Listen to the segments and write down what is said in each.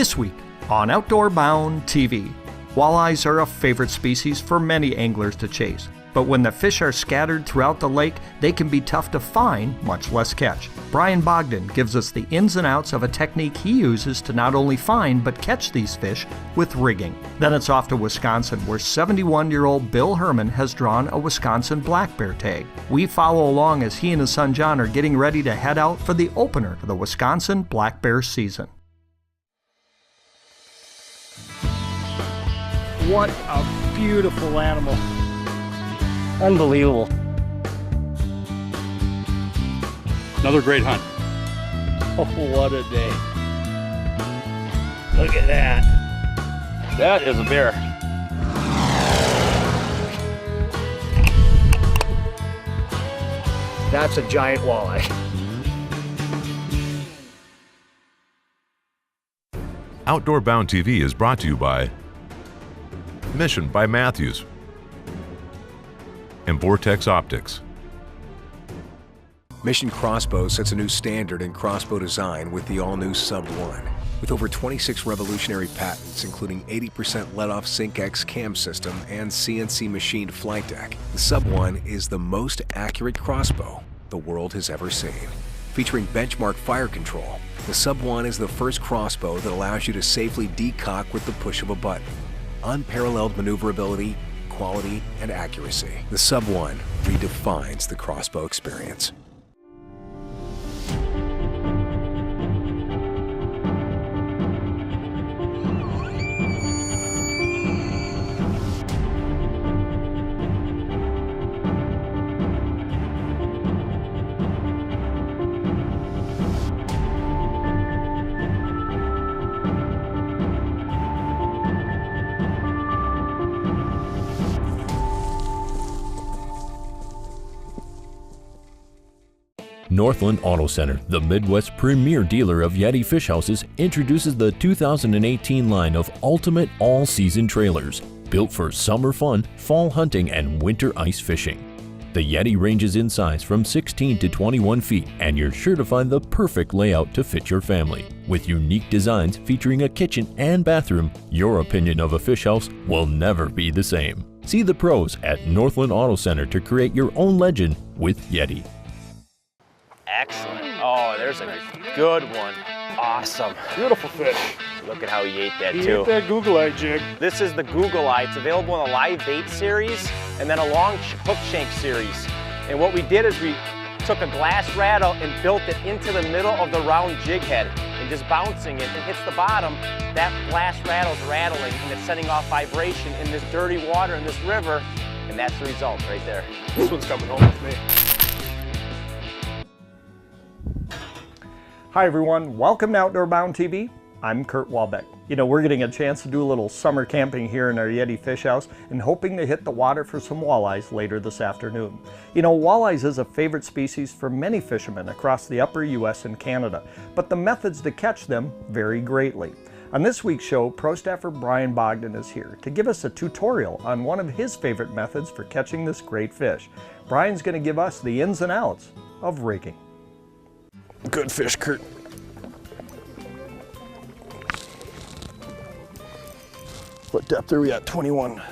This week on Outdoor Bound TV, walleyes are a favorite species for many anglers to chase. But when the fish are scattered throughout the lake, they can be tough to find, much less catch. Bryan Bogdan gives us the ins and outs of a technique he uses to not only find but catch these fish with rigging. Then it's off to Wisconsin, where 71-year-old Bill Herrmann has drawn a Wisconsin black bear tag. We follow along as he and his son John are getting ready to head out for the opener of the Wisconsin black bear season. What a beautiful animal. Unbelievable. Another great hunt. Oh, what a day. Look at that. That is a bear. That's a giant walleye. Outdoor Bound TV is brought to you by Mission by Matthews and Vortex Optics. Mission Crossbow sets a new standard in crossbow design with the all-new Sub 1. With over 26 revolutionary patents, including 80% let-off SyncX cam system and CNC machined flight deck, the Sub 1 is the most accurate crossbow the world has ever seen. Featuring benchmark fire control, the Sub 1 is the first crossbow that allows you to safely decock with the push of a button. Unparalleled maneuverability, quality, and accuracy. The Sub 1 redefines the crossbow experience. Northland Auto Center, the Midwest's premier dealer of Yeti fish houses, introduces the 2018 line of ultimate all-season trailers, built for summer fun, fall hunting, and winter ice fishing. The Yeti ranges in size from 16 to 21 feet, and you're sure to find the perfect layout to fit your family. With unique designs featuring a kitchen and bathroom, your opinion of a fish house will never be the same. See the pros at Northland Auto Center to create your own legend with Yeti. Excellent. Oh, there's a good one. Awesome. Beautiful fish. Look at how he ate that He too. ate that Google Eye jig. This is the Google Eye. It's available in a live bait series and then a long hook shank series. And what we did is we took a glass rattle and built it into the middle of the round jig head, and just bouncing it, it hits the bottom, that glass rattle's rattling and it's sending off vibration in this dirty water in this river, and that's the result right there. This one's coming home with me. Hi everyone, welcome to Outdoor Bound TV. I'm Kurt Walbeck. You know, we're getting a chance to do a little summer camping here in our Yeti fish house and hoping to hit the water for some walleyes later this afternoon. You know, walleyes is a favorite species for many fishermen across the upper US and Canada, but the methods to catch them vary greatly. On this week's show, pro staffer Bryan Bogdan is here to give us a tutorial on one of his favorite methods for catching this great fish. Bryan's going to give us the ins and outs of rigging. Good fish, Kurt. What depth are we at? 21.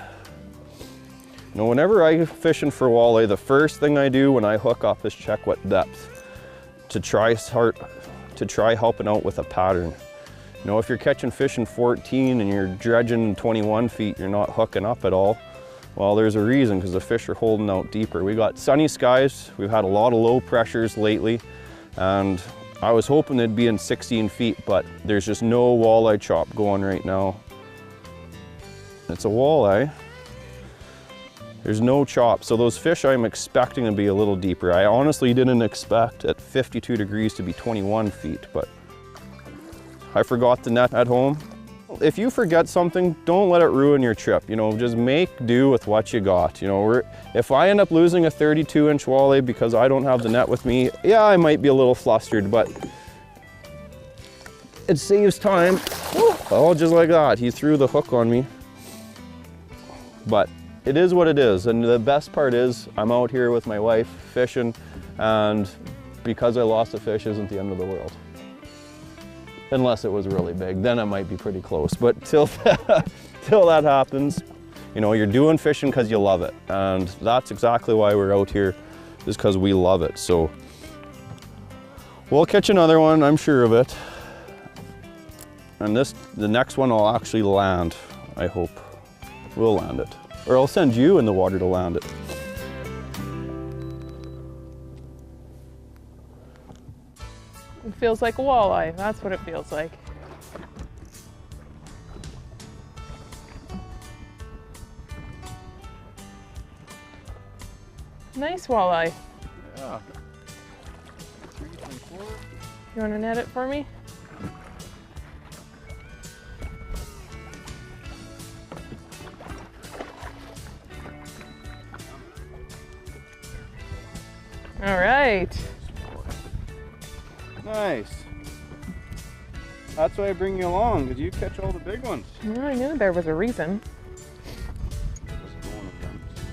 Now, whenever I'm fishing for walleye, the first thing I do when I hook up is check what depth to try helping out with a pattern. You know, if you're catching fish in 14 and you're dredging 21 feet, you're not hooking up at all. Well, there's a reason, because the fish are holding out deeper. We got sunny skies. We've had a lot of low pressures lately. And I was hoping they'd be in 16 feet, but there's just no walleye chop going right now. It's a walleye. There's no chop, so those fish I'm expecting to be a little deeper. I honestly didn't expect at 52 degrees to be 21 feet, but I forgot the net at home. If you forget something, don't let it ruin your trip. You know, just make do with what you got. You know, if I end up losing a 32-inch walleye because I don't have the net with me, yeah, I might be a little flustered, but it saves time. Oh, just like that, he threw the hook on me. But it is what it is, and the best part is I'm out here with my wife fishing, and because I lost a fish isn't the end of the world. unless it was really big, then it might be pretty close. But till that happens, you know, you're doing fishing because you love it. And that's exactly why we're out here, is because we love it. So we'll catch another one, I'm sure of it. And the next one will actually land, I hope. We'll land it. Or I'll send you in the water to land it. It feels like a walleye, that's what it feels like. Nice walleye. Yeah. You want to net it for me? All right. Nice. That's why I bring you along, because you catch all the big ones. Well, I knew there was a reason.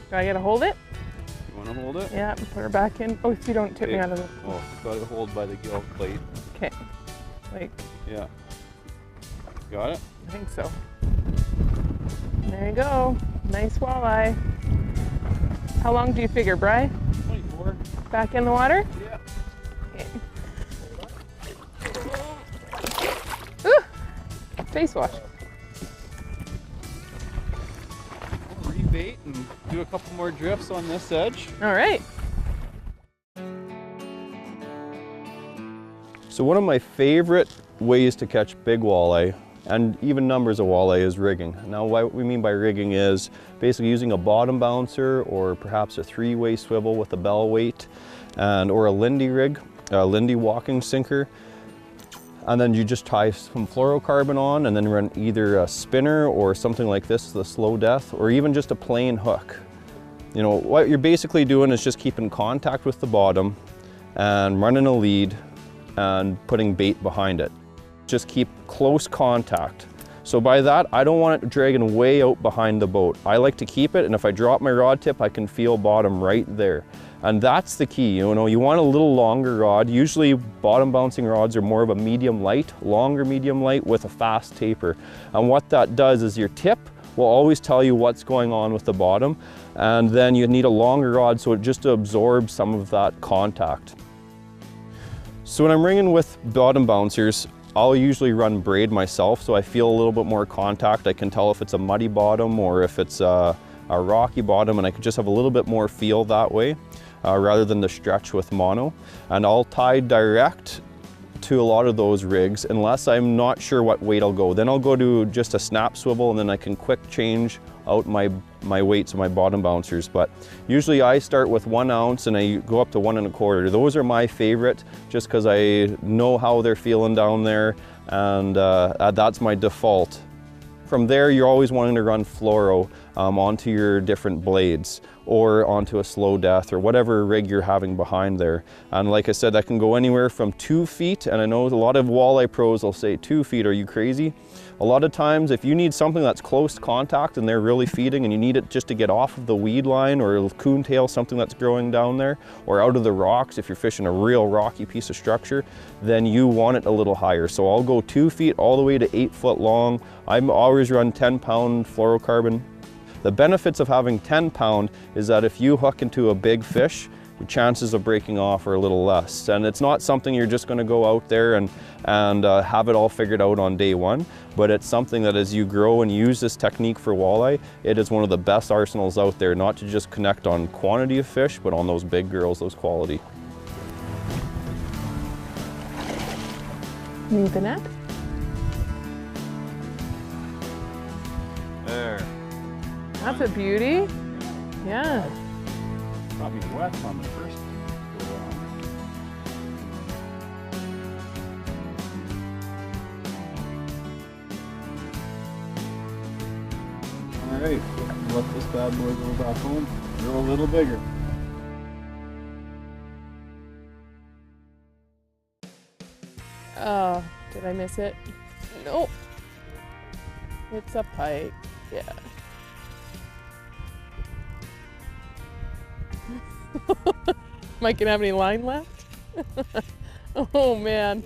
Do I get to hold it? You want to hold it? Yeah, put her back in. Oh, if you don't tip me out of the... Oh, got to hold by the gill plate. Okay. Like... Yeah. Got it? I think so. There you go. Nice walleye. How long do you figure, Bri? 24. Back in the water? Yeah. Okay. Ooh! Face wash. We'll rebait and do a couple more drifts on this edge. All right. So one of my favorite ways to catch big walleye, and even numbers of walleye, is rigging. Now what we mean by rigging is basically using a bottom bouncer or perhaps a 3-way swivel with a bell weight or a Lindy rig, a Lindy walking sinker. And then you just tie some fluorocarbon on and then run either a spinner or something like this, the slow death, or even just a plain hook. You know, what you're basically doing is just keeping contact with the bottom and running a lead and putting bait behind it. Just keep close contact. So by that, I don't want it dragging way out behind the boat. I like to keep it, and if I drop my rod tip, I can feel bottom right there. And that's the key, you know, you want a little longer rod. Usually bottom bouncing rods are more of a medium light, longer medium light with a fast taper. And what that does is your tip will always tell you what's going on with the bottom, and then you need a longer rod so it just absorbs some of that contact. So when I'm ringing with bottom bouncers, I'll usually run braid myself, so I feel a little bit more contact. I can tell if it's a muddy bottom or if it's a rocky bottom, and I can just have a little bit more feel that way rather than the stretch with mono. And I'll tie direct to a lot of those rigs unless I'm not sure what weight I'll go. Then I'll go to just a snap swivel, and then I can quick change out my weights of my bottom bouncers. But usually I start with 1 ounce and I go up to 1 1/4. Those are my favorite just because I know how they're feeling down there, and that's my default. From there, you're always wanting to run fluoro onto your different blades or onto a slow death or whatever rig you're having behind there. And like I said, that can go anywhere from 2 feet, and I know a lot of walleye pros will say 2 feet, are you crazy? A lot of times, if you need something that's close contact and they're really feeding and you need it just to get off of the weed line or a coontail, something that's growing down there, or out of the rocks, if you're fishing a real rocky piece of structure, then you want it a little higher. So I'll go 2 feet all the way to 8 foot long. I'm always run 10-pound fluorocarbon. The benefits of having 10-pound is that if you hook into a big fish, your chances of breaking off are a little less. And it's not something you're just going to go out there and have it all figured out on day one, but it's something that as you grow and use this technique for walleye, it is one of the best arsenals out there, not to just connect on quantity of fish, but on those big girls, those quality. Need the net? There. That's a beauty. Yeah. Got me wet on the first go around. All right, let this bad boy go back home. Grow a little bigger. Oh, did I miss it? Nope. It's a pike. Yeah. Am I gonna have any line left? Oh man.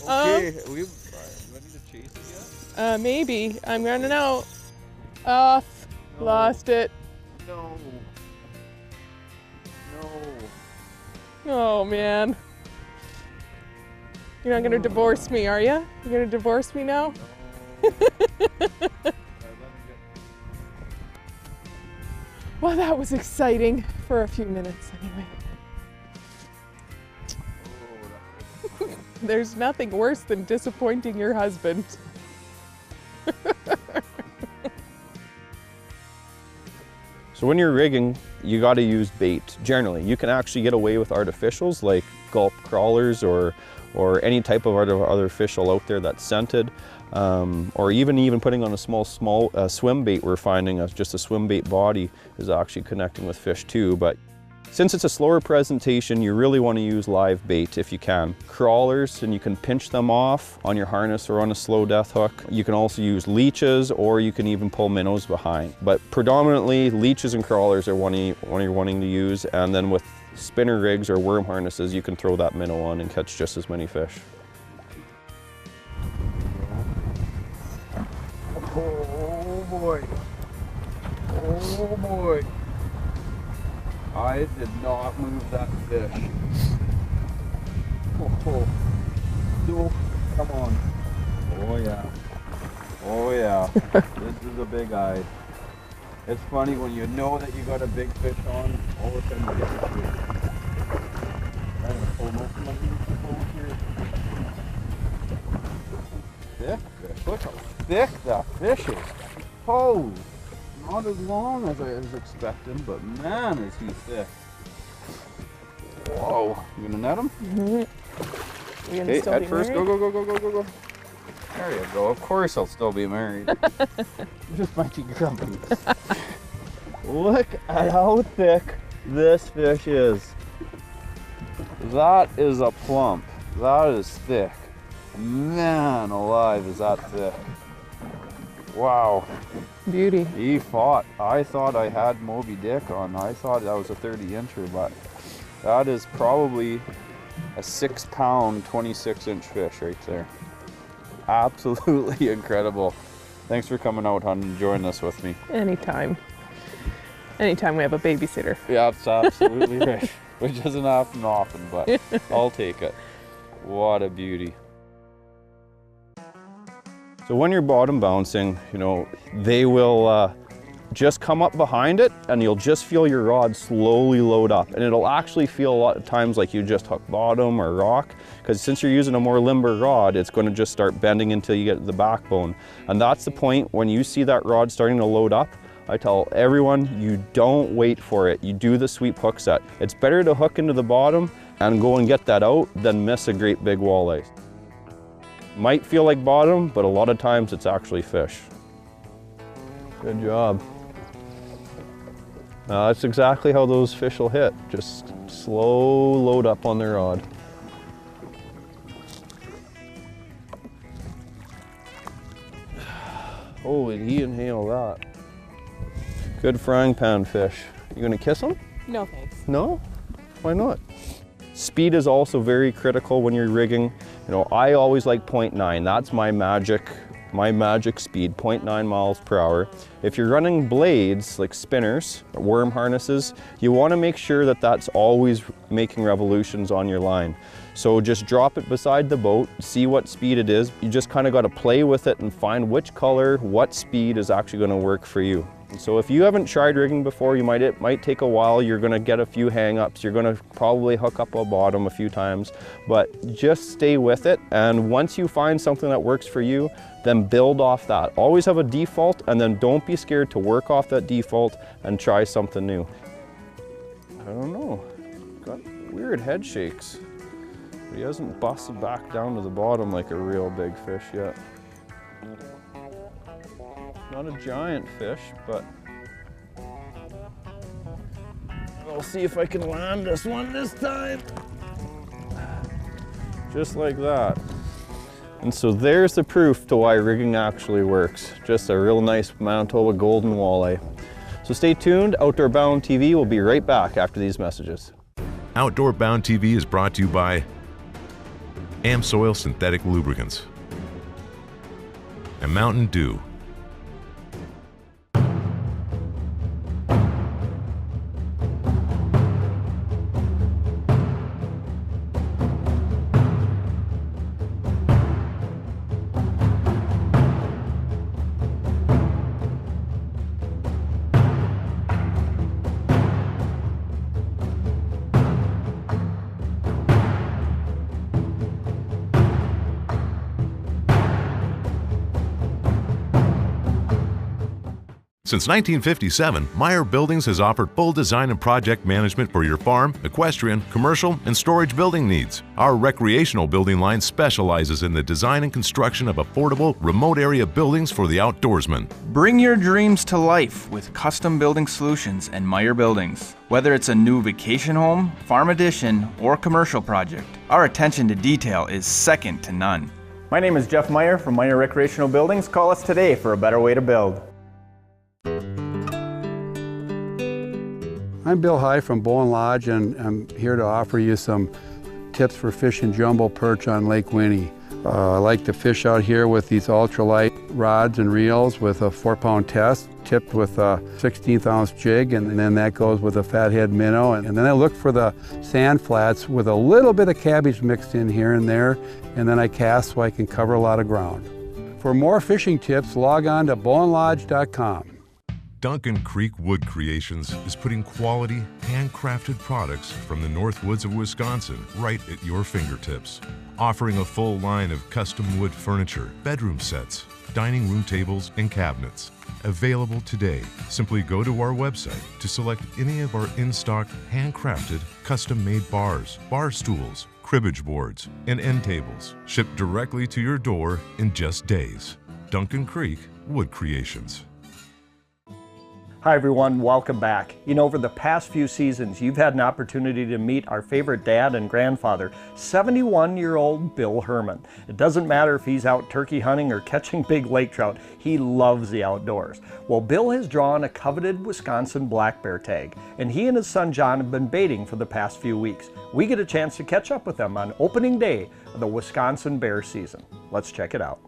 Okay, we ready to chase it yet? Maybe. I'm running out. Off. No. Lost it. No. No. Oh man. You're not gonna divorce me, are you? You're gonna divorce me now? Well, that was exciting for a few minutes anyway. There's nothing worse than disappointing your husband. So when you're rigging, you got to use bait. Generally, you can actually get away with artificials like gulp crawlers or any type of other artificial out there that's scented, or even putting on a small swim bait. We're finding just a swim bait body is actually connecting with fish too. But since it's a slower presentation, you really want to use live bait if you can. Crawlers, and you can pinch them off on your harness or on a slow death hook. You can also use leeches, or you can even pull minnows behind. But predominantly, leeches and crawlers are one you're wanting to use, and then with spinner rigs or worm harnesses, you can throw that minnow on and catch just as many fish. Oh boy. Oh boy. I did not move that fish. Oh, no, come on. Oh yeah. Oh yeah. This is a big eye. It's funny when you know that you got a big fish on, all of a sudden you get a fish. I'm gonna pull most of my here. Thick fish. Look how thick that fish is. Oh! Not as long as I was expecting, but man, is he thick. Whoa, you gonna net him? Mm-hmm. Okay, head first, go. There you go, of course I'll still be married. Just might be grumpy. Look at how thick this fish is. That is a plump. That is thick. Man alive, is that thick. Wow. Beauty. He fought. I thought I had Moby Dick on. I thought that was a 30-incher, but that is probably a 6-pound, 26-inch fish right there. Absolutely incredible. Thanks for coming out, hon, and joining us with me. Anytime. Anytime we have a babysitter. Yeah, it's absolutely right. Which doesn't happen often, but I'll take it. What a beauty. So when you're bottom bouncing, they will just come up behind it, and you'll just feel your rod slowly load up, and it'll actually feel a lot of times like you just hook bottom or rock, because since you're using a more limber rod, it's going to just start bending until you get to the backbone. And that's the point when you see that rod starting to load up. I tell everyone, you don't wait for it. You do the sweep hook set. It's better to hook into the bottom and go and get that out than miss a great big walleye. Might feel like bottom, but a lot of times it's actually fish. Good job. That's exactly how those fish will hit. Just slow load up on their rod. Oh, did he inhale that? Good frying pan fish. You gonna kiss him? No thanks. No? Why not? Speed is also very critical when you're rigging. I always like 0.9. That's my magic speed, 0.9 miles per hour. If you're running blades like spinners, or worm harnesses, you want to make sure that that's always making revolutions on your line. So just drop it beside the boat, see what speed it is. You just kind of got to play with it and find which color, what speed is actually going to work for you. So if you haven't tried rigging before, it might take a while. You're going to get a few hang-ups. You're going to probably hook up a bottom a few times, but just stay with it. And once you find something that works for you, then build off that. Always have a default, and then don't be scared to work off that default and try something new. I don't know, got weird head shakes. But he hasn't busted back down to the bottom like a real big fish yet. Not a giant fish, but I'll see if I can land this one this time. Just like that. And so there's the proof to why rigging actually works. Just a real nice Manitoba golden walleye. So stay tuned, Outdoor Bound TV will be right back after these messages. Outdoor Bound TV is brought to you by Amsoil Synthetic Lubricants and Mountain Dew. Since 1957, Meyer Buildings has offered full design and project management for your farm, equestrian, commercial, and storage building needs. Our recreational building line specializes in the design and construction of affordable, remote area buildings for the outdoorsman. Bring your dreams to life with custom building solutions and Meyer Buildings. Whether it's a new vacation home, farm addition, or commercial project, our attention to detail is second to none. My name is Jeff Meyer from Meyer Recreational Buildings. Call us today for a better way to build. I'm Bill Herrmann from Bowen Lodge, and I'm here to offer you some tips for fishing jumbo perch on Lake Winnie. I like to fish out here with these ultralight rods and reels with a 4-pound test, tipped with a 16th ounce jig, and then that goes with a fathead minnow. And then I look for the sand flats with a little bit of cabbage mixed in here and there, and then I cast so I can cover a lot of ground. For more fishing tips, log on to bowenlodge.com. Duncan Creek Wood Creations is putting quality, handcrafted products from the North Woods of Wisconsin right at your fingertips. Offering a full line of custom wood furniture, bedroom sets, dining room tables, and cabinets. Available today. Simply go to our website to select any of our in-stock, handcrafted, custom-made bars, bar stools, cribbage boards, and end tables. Shipped directly to your door in just days. Duncan Creek Wood Creations. Hi everyone, welcome back. You know, over the past few seasons, you've had an opportunity to meet our favorite dad and grandfather, 71-year-old Bill Herrmann. It doesn't matter if he's out turkey hunting or catching big lake trout, he loves the outdoors. Well, Bill has drawn a coveted Wisconsin black bear tag, and he and his son John have been baiting for the past few weeks. We get a chance to catch up with them on opening day of the Wisconsin bear season. Let's check it out.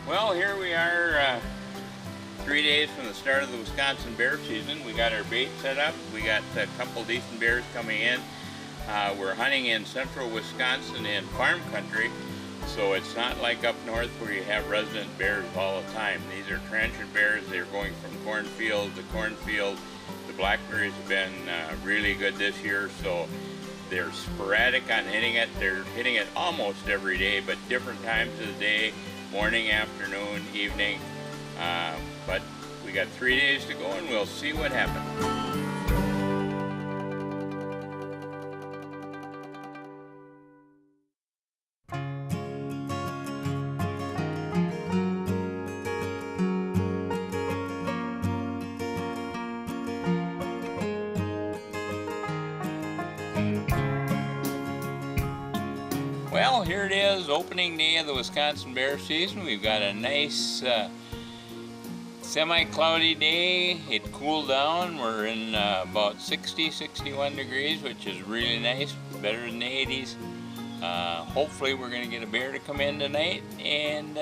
Well, here we are 3 days from the start of the Wisconsin bear season. We got our bait set up. We got a couple decent bears coming in. We're hunting in central Wisconsin in farm country, so it's not like up north where you have resident bears all the time. These are transient bears. They're going from cornfield to cornfield. The blackberries have been really good this year, so they're sporadic on hitting it. They're hitting it almost every day, but different times of the day. Morning, afternoon, evening, but we got 3 days to go and we'll see what happens. Well, here it is, opening day of the Wisconsin bear season. We've got a nice semi-cloudy day. It cooled down. We're in about 60, 61 degrees, which is really nice, better than the 80s. Hopefully we're going to get a bear to come in tonight and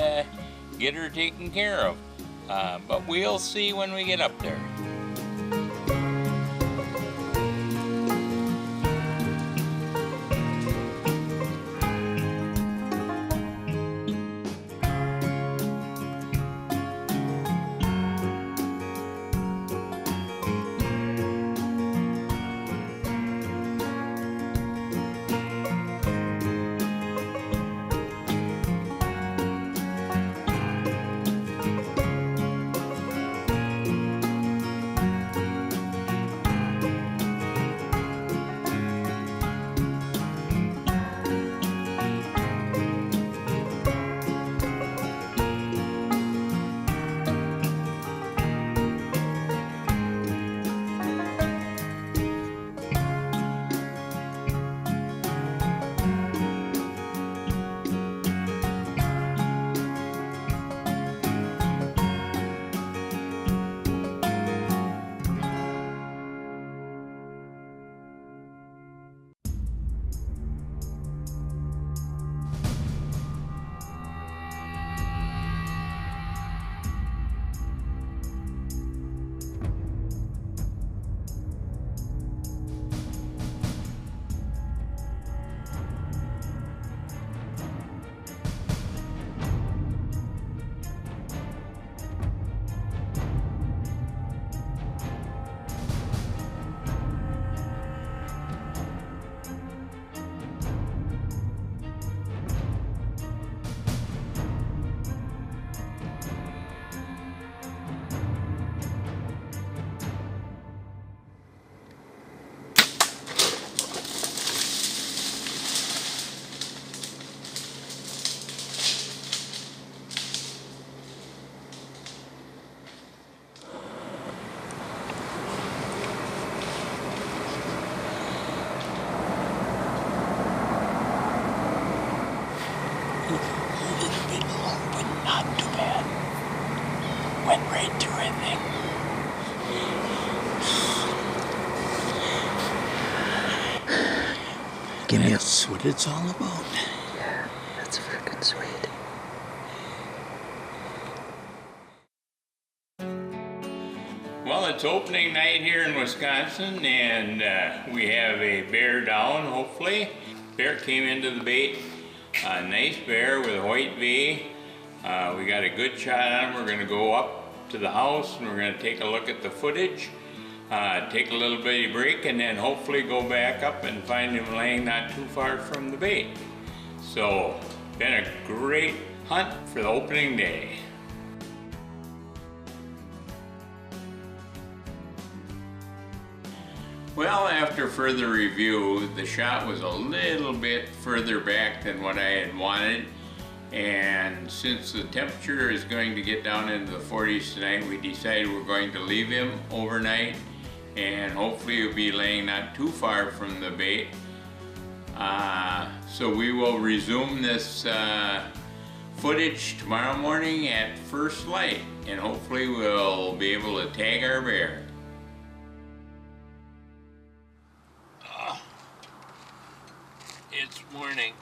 get her taken care of. But we'll see when we get up there. That's what it's all about. Yeah, that's freaking sweet. Well, it's opening night here in Wisconsin, and we have a bear down, hopefully. Bear came into the bait, a nice bear with a white V. We got a good shot on him. We're gonna go up to the house and we're gonna take a look at the footage, take a little bitty break, and then hopefully go back up and find him laying not too far from the bait. So, been a great hunt for the opening day. Well, after further review, the shot was a little bit further back than what I had wanted. And since the temperature is going to get down into the 40s tonight, we decided we're going to leave him overnight. And hopefully he'll be laying not too far from the bait. So we will resume this footage tomorrow morning at first light. And hopefully we'll be able to tag our bear. It's morning,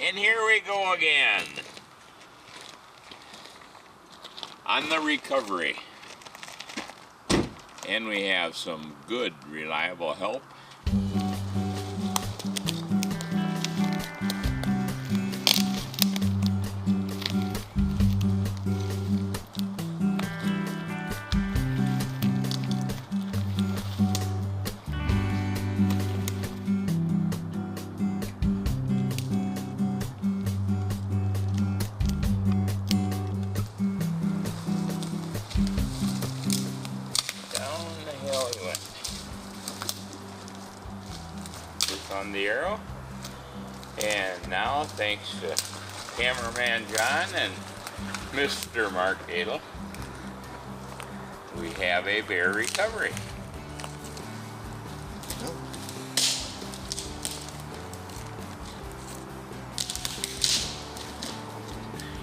and here we go again on the recovery, and we have some good reliable help. On the arrow, and now thanks to cameraman John and Mr. Mark Adel, we have a bear recovery.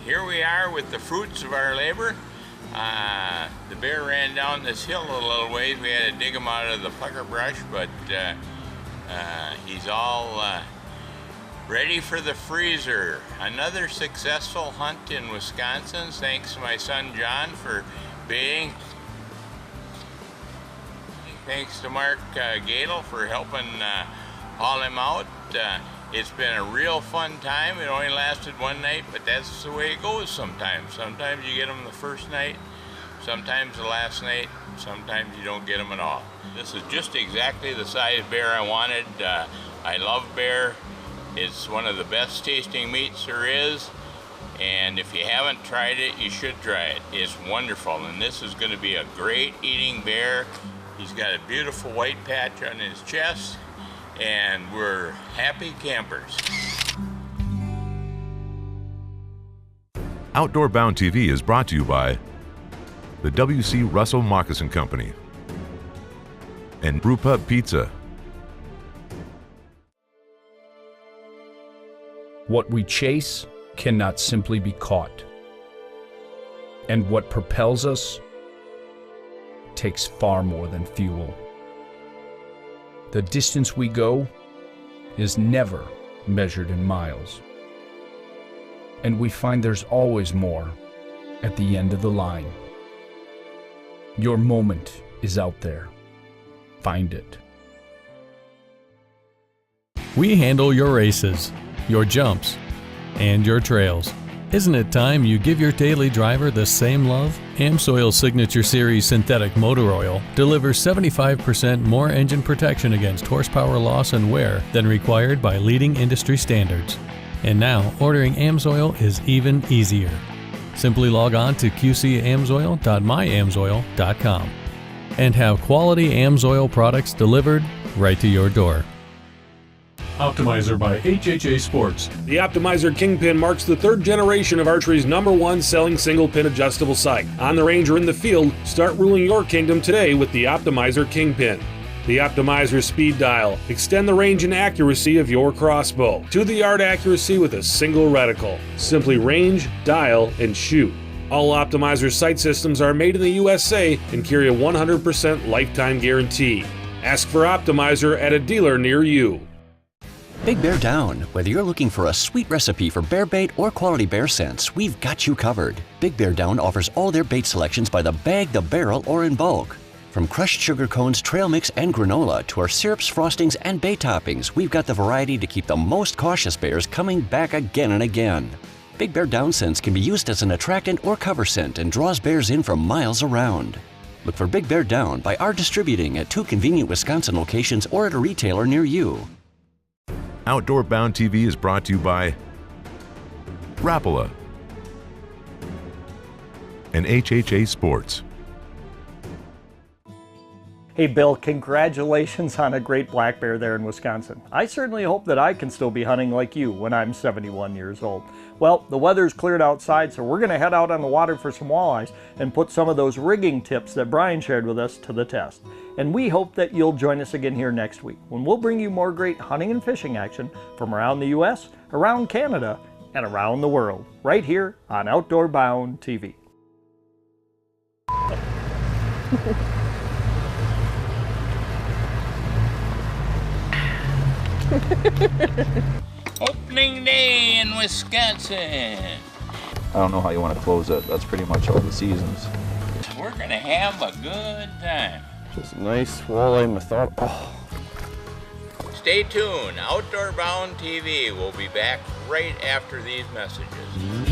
Here we are with the fruits of our labor. The bear ran down this hill a little ways. We had to dig him out of the pucker brush, but he's all ready for the freezer. Another successful hunt in Wisconsin, thanks to my son John for baiting. Thanks to Mark Gadel for helping haul him out. It's been a real fun time. It only lasted one night, but that's the way it goes sometimes. Sometimes you get them the first night, sometimes the last night, sometimes you don't get them at all. This is just exactly the size bear I wanted. I love bear. It's one of the best tasting meats there is, and if you haven't tried it, you should try it. It's wonderful, and this is going to be a great eating bear. He's got a beautiful white patch on his chest, and we're happy campers. Outdoor Bound TV is brought to you by the W.C. Russell Moccasin Company and Brewpub Pizza. What we chase cannot simply be caught. And what propels us takes far more than fuel. The distance we go is never measured in miles. And we find there's always more at the end of the line. Your moment is out there. Find it. We handle your races, your jumps, and your trails. Isn't it time you give your daily driver the same love? AmSoil's Signature Series Synthetic Motor Oil delivers 75% more engine protection against horsepower loss and wear than required by leading industry standards. And now, ordering AmSoil is even easier. Simply log on to qcamsoil.myamsoil.com and have quality AmSoil products delivered right to your door. Optimizer by HHA Sports. The Optimizer Kingpin marks the third generation of archery's #1 selling single pin adjustable sight. On the range or in the field, start ruling your kingdom today with the Optimizer Kingpin. The Optimizer Speed Dial. Extend the range and accuracy of your crossbow to the yard accuracy with a single reticle. Simply range, dial, and shoot. All Optimizer sight systems are made in the USA and carry a 100% lifetime guarantee. Ask for Optimizer at a dealer near you. Big Bear Down. Whether you're looking for a sweet recipe for bear bait or quality bear scents, we've got you covered. Big Bear Down offers all their bait selections by the bag, the barrel, or in bulk. From crushed sugar cones, trail mix, and granola to our syrups, frostings, and bait toppings, we've got the variety to keep the most cautious bears coming back again and again. Big Bear Down scents can be used as an attractant or cover scent and draws bears in from miles around. Look for Big Bear Down by our distributing at 2 convenient Wisconsin locations or at a retailer near you. Outdoor Bound TV is brought to you by Rapala and HHA Sports. Hey Bill, congratulations on a great black bear there in Wisconsin. I certainly hope that I can still be hunting like you when I'm 71 years old. Well, the weather's cleared outside, so we're going to head out on the water for some walleyes and put some of those rigging tips that Bryan shared with us to the test. And we hope that you'll join us again here next week when we'll bring you more great hunting and fishing action from around the US, around Canada, and around the world, right here on Outdoor Bound TV. Opening day in Wisconsin. I don't know how you want to close it. That's pretty much all the seasons. We're gonna have a good time. Just nice walleye method. Oh. Stay tuned. Outdoor Bound TV will be back right after these messages.